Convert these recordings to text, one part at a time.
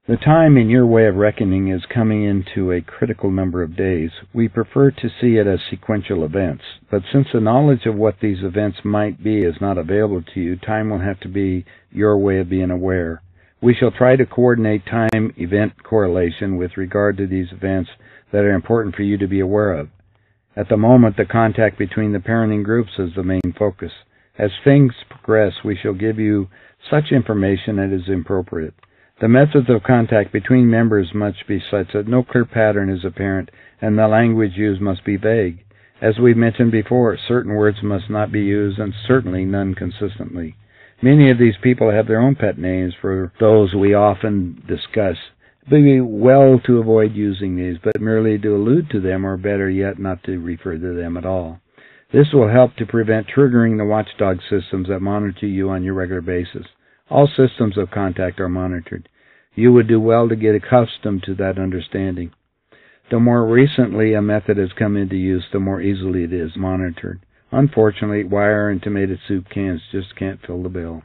The time in your way of reckoning is coming into a critical number of days. We prefer to see it as sequential events, but since the knowledge of what these events might be is not available to you, time will have to be your way of being aware. We shall try to coordinate time-event correlation with regard to these events that are important for you to be aware of. At the moment, the contact between the parenting groups is the main focus. As things progress, we shall give you such information as is appropriate. The methods of contact between members must be such that no clear pattern is apparent, and the language used must be vague. As we mentioned before, certain words must not be used, and certainly none consistently. Many of these people have their own pet names for those we often discuss. It would be well to avoid using these, but merely to allude to them, or better yet, not to refer to them at all. This will help to prevent triggering the watchdog systems that monitor you on your regular basis. All systems of contact are monitored. You would do well to get accustomed to that understanding. The more recently a method has come into use, the more easily it is monitored. Unfortunately, wire and tomato soup cans just can't fill the bill.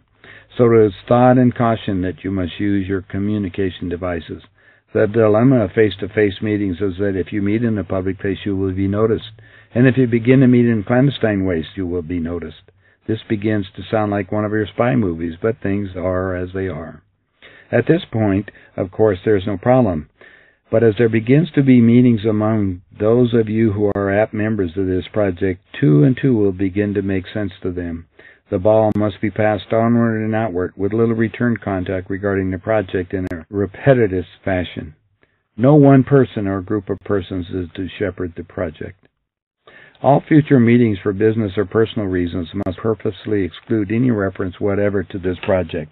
So it is thought and caution that you must use your communication devices. The dilemma of face-to-face meetings is that if you meet in a public place, you will be noticed. And if you begin to meet in clandestine ways, you will be noticed. This begins to sound like one of your spy movies, but things are as they are. At this point, of course, there is no problem. But as there begins to be meetings among those of you who are apt members of this project, 2 and 2 will begin to make sense to them. The ball must be passed onward and outward with little return contact regarding the project in a repetitive fashion. No one person or group of persons is to shepherd the project. All future meetings for business or personal reasons must purposely exclude any reference whatever to this project.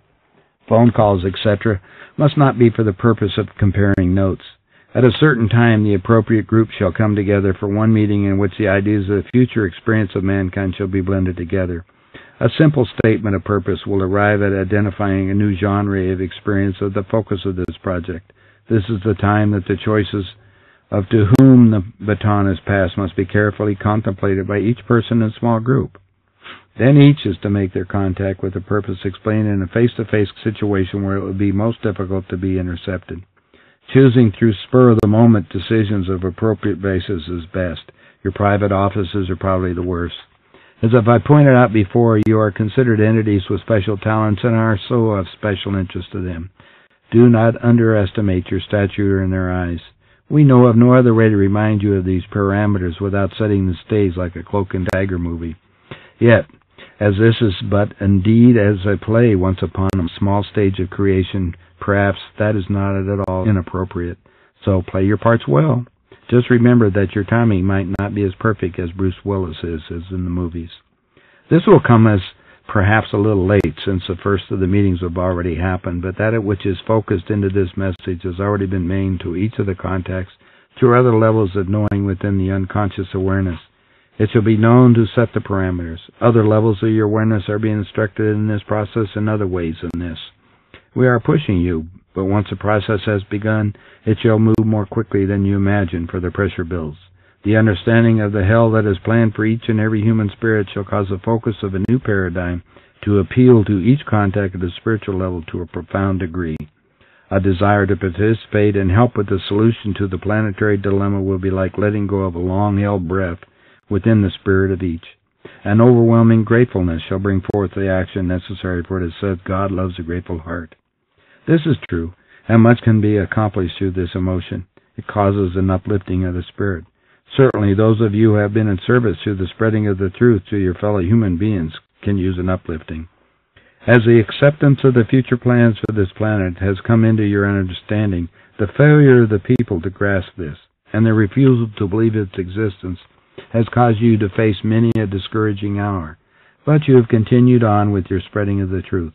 Phone calls, etc., must not be for the purpose of comparing notes. At a certain time, the appropriate group shall come together for one meeting in which the ideas of the future experience of mankind shall be blended together. A simple statement of purpose will arrive at identifying a new genre of experience of the focus of this project. This is the time that the choices of to whom the baton is passed must be carefully contemplated by each person in a small group. Then each is to make their contact with the purpose explained in a face-to-face situation where it would be most difficult to be intercepted. Choosing through spur-of-the-moment decisions of appropriate basis is best. Your private offices are probably the worst. As I pointed out before, you are considered entities with special talents and are so of special interest to them. Do not underestimate your stature in their eyes. We know of no other way to remind you of these parameters without setting the stage like a cloak and dagger movie. Yet, as this is but indeed as a play once upon a small stage of creation, perhaps that is not at all inappropriate. So play your parts well. Just remember that your timing might not be as perfect as Bruce Willis is in the movies. This will come as perhaps a little late, since the first of the meetings have already happened, but that which is focused into this message has already been made to each of the contacts through other levels of knowing within the unconscious awareness. It shall be known to set the parameters. Other levels of your awareness are being instructed in this process in other ways than this. We are pushing you, but once the process has begun, it shall move more quickly than you imagine, for the pressure builds. The understanding of the hell that is planned for each and every human spirit shall cause the focus of a new paradigm to appeal to each contact at the spiritual level to a profound degree. A desire to participate and help with the solution to the planetary dilemma will be like letting go of a long-held breath within the spirit of each. An overwhelming gratefulness shall bring forth the action necessary, for it is said, God loves a grateful heart. This is true, and much can be accomplished through this emotion. It causes an uplifting of the spirit. Certainly, those of you who have been in service to the spreading of the truth to your fellow human beings can use an uplifting. As the acceptance of the future plans for this planet has come into your understanding, the failure of the people to grasp this, and their refusal to believe its existence, has caused you to face many a discouraging hour. But you have continued on with your spreading of the truth.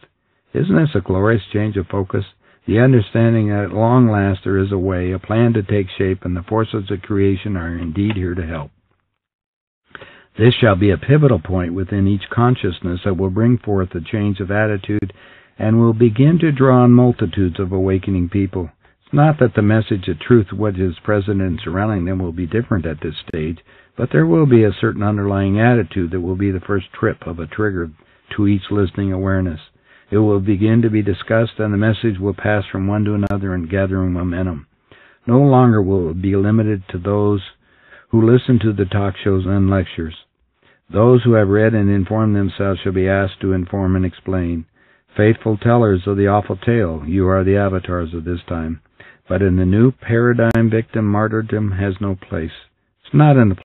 Isn't this a glorious change of focus? The understanding that at long last there is a way, a plan to take shape, and the forces of creation are indeed here to help. This shall be a pivotal point within each consciousness that will bring forth a change of attitude and will begin to draw on multitudes of awakening people. It's not that the message of truth, what is present and surrounding them, will be different at this stage, but there will be a certain underlying attitude that will be the first trip of a trigger to each listening awareness. It will begin to be discussed, and the message will pass from one to another and gathering momentum. No longer will it be limited to those who listen to the talk shows and lectures. Those who have read and informed themselves shall be asked to inform and explain. Faithful tellers of the awful tale, you are the avatars of this time. But in the new paradigm, victim martyrdom has no place. It's not in the